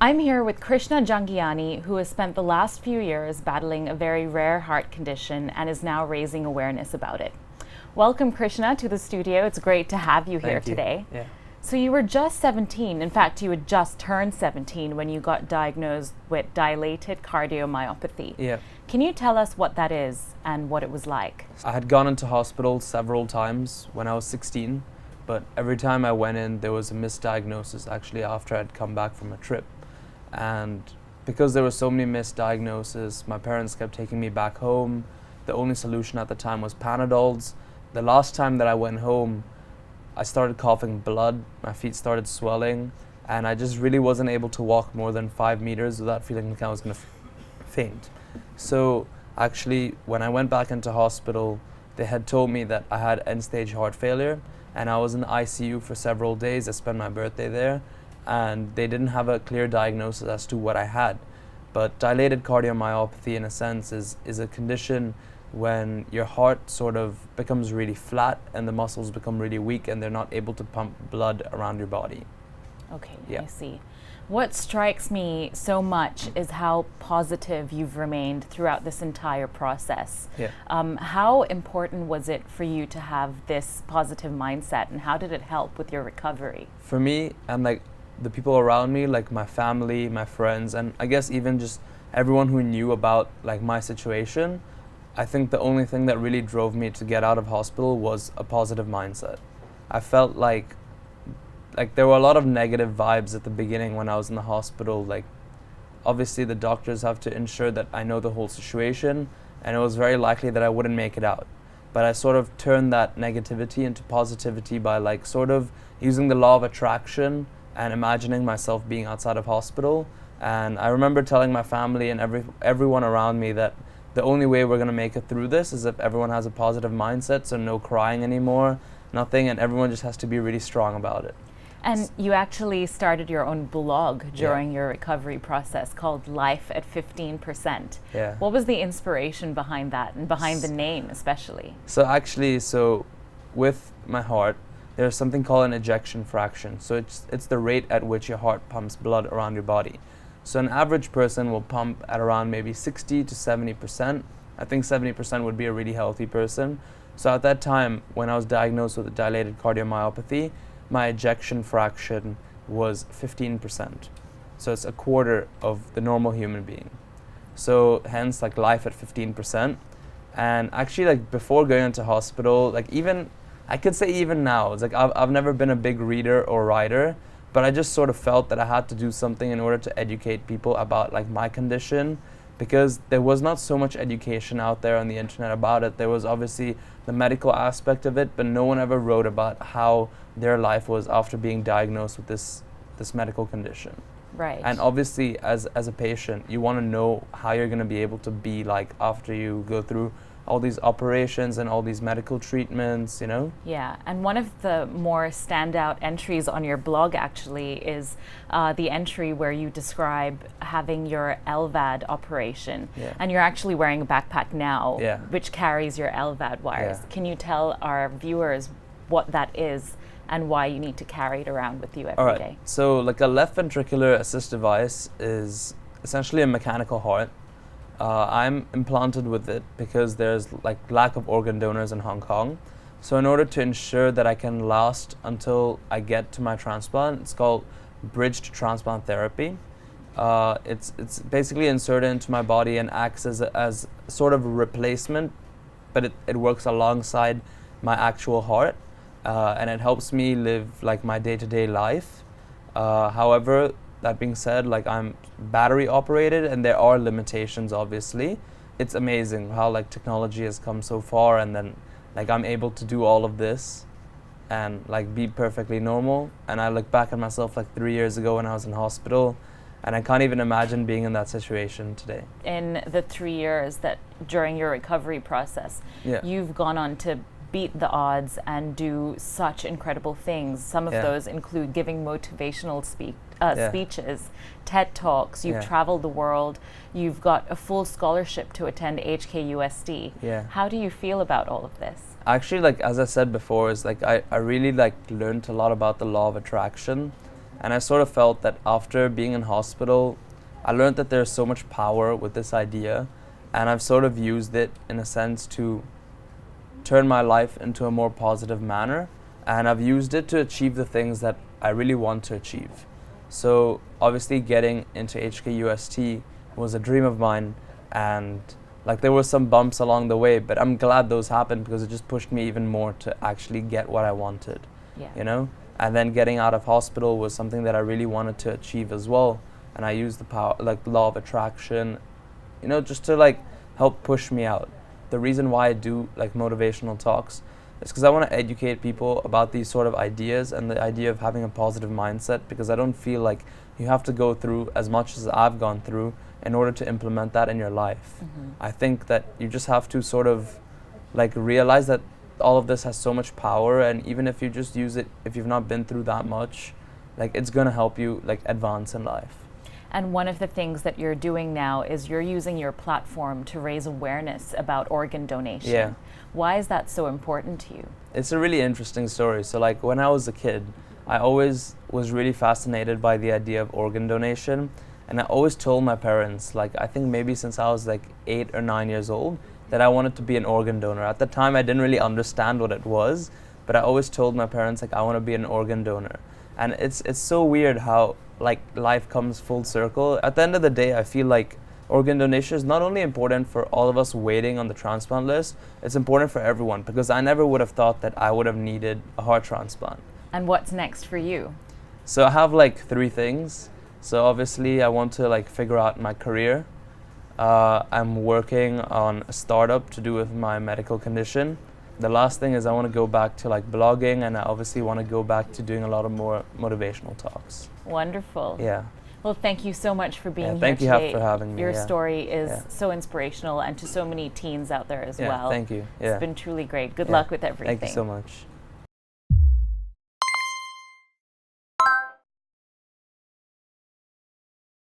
I'm here with Krishna Jhangiani, who has spent the last few years battling a very rare heart condition and is now raising awareness about it. Welcome, Krishna, to the studio. It's great to have you here today. Yeah. So you were just 17. In fact, you had just turned 17 when you got diagnosed with dilated cardiomyopathy. Yeah. Can you tell us what that is and what it was like? I had gone into hospital several times when I was 16, but every time I went in, there was a misdiagnosis actually after I'd come back from a trip. And because there were so many misdiagnoses, my parents kept taking me back home. The only solution at the time was Panadols. The last time that I went home, I started coughing blood, my feet started swelling, and I just really wasn't able to walk more than 5 meters without feeling like I was going to faint. So actually, when I went back into hospital, they had told me that I had end-stage heart failure, and I was in the ICU for several days. I spent my birthday there, and they didn't have a clear diagnosis as to what I had. But dilated cardiomyopathy, in a sense, is a condition when your heart sort of becomes really flat and the muscles become really weak and they're not able to pump blood around your body. Okay, Yeah. I see. What strikes me so much is how positive you've remained throughout this entire process. Yeah. How important was it for you to have this positive mindset, and how did it help with your recovery? For me, and like the people around me, like my family, my friends, and I guess even just everyone who knew about like my situation, I think the only thing that really drove me to get out of hospital was a positive mindset. I felt like there were a lot of negative vibes at the beginning when I was in the hospital. Like, obviously the doctors have to ensure that I know the whole situation, and it was very likely that I wouldn't make it out. But I sort of turned that negativity into positivity by like sort of using the law of attraction and imagining myself being outside of hospital. And I remember telling my family and everyone around me that the only way we're going to make it through this is if everyone has a positive mindset, so no crying anymore, nothing, and everyone just has to be really strong about it. And you actually started your own blog during your recovery process called Life at 15%. Yeah. What was the inspiration behind that, and behind the name especially? So actually, with my heart, there's something called an ejection fraction. So it's the rate at which your heart pumps blood around your body. So an average person will pump at around maybe 60 to 70%. I think 70% would be a really healthy person. So at that time, when I was diagnosed with dilated cardiomyopathy, my ejection fraction was 15%. So it's a quarter of the normal human being. So hence like life at 15%. And actually like before going into hospital, like even, I could say even now, it's like I've never been a big reader or writer, but I just sort of felt that I had to do something in order to educate people about like my condition, because there was not so much education out there on the internet about it. There was obviously the medical aspect of it, but no one ever wrote about how their life was after being diagnosed with this medical condition. Right. And obviously as a patient, you want to know how you're going to be able to be like after you go through all these operations and all these medical treatments, you know? Yeah, and one of the more standout entries on your blog actually is the entry where you describe having your LVAD operation. Yeah. And you're actually wearing a backpack now, Yeah. which carries your LVAD wires. Yeah. Can you tell our viewers what that is and why you need to carry it around with you every day? So like a left ventricular assist device is essentially a mechanical heart. I'm implanted with it because there's like lack of organ donors in Hong Kong. So in order to ensure that I can last until I get to my transplant, it's called bridged transplant therapy. It's basically inserted into my body and acts as sort of a replacement, but it works alongside my actual heart, and it helps me live like my day-to-day life. However, that being said, like I'm battery operated and there are limitations obviously. It's amazing how like technology has come so far, and then like I'm able to do all of this and like be perfectly normal. And I look back at myself like 3 years ago when I was in hospital, and I can't even imagine being in that situation today. In the 3 years that during your recovery process, you've gone on to beat the odds and do such incredible things. Some of those include giving motivational speeches, TED Talks, you've traveled the world, you've got a full scholarship to attend HKUST. How do you feel about all of this? Actually, like as I said before, is like I really like learned a lot about the law of attraction, And I sort of felt that after being in hospital, I learned that there's so much power with this idea, and I've sort of used it in a sense to turn my life into a more positive manner, and I've used it to achieve the things that I really want to achieve. So obviously getting into HKUST was a dream of mine, and like there were some bumps along the way, but I'm glad those happened because it just pushed me even more to actually get what I wanted, you know? And then getting out of hospital was something that I really wanted to achieve as well. And I used the power, like the law of attraction, you know, just to like help push me out. The reason why I do like motivational talks is because I want to educate people about these sort of ideas and the idea of having a positive mindset, because I don't feel like you have to go through as much as I've gone through in order to implement that in your life. I think that you just have to sort of like realize that all of this has so much power, and even if you just use it, if you've not been through that much, like it's gonna help you like advance in life. And one of the things that you're doing now is you're using your platform to raise awareness about organ donation. Yeah. Why is that so important to you? It's a really interesting story. So like when I was a kid, I always was really fascinated by the idea of organ donation. And I always told my parents, like I think maybe since I was like 8 or 9 years old, that I wanted to be an organ donor. At the time I didn't really understand what it was, but I always told my parents like I want to be an organ donor. And it's so weird how like life comes full circle. At the end of the day, I feel like organ donation is not only important for all of us waiting on the transplant list, it's important for everyone, because I never would have thought that I would have needed a heart transplant. And what's next for you? So I have like 3 things. So obviously I want to like figure out my career. I'm working on a startup to do with my medical condition. The last thing is I want to go back to like blogging, and I obviously want to go back to doing a lot of more motivational talks. Wonderful. Yeah. Well, thank you so much for being here thank today. you for having me. Your story is so inspirational, and to so many teens out there as well. Thank you. It's been truly great. Good luck with everything. Thank you so much.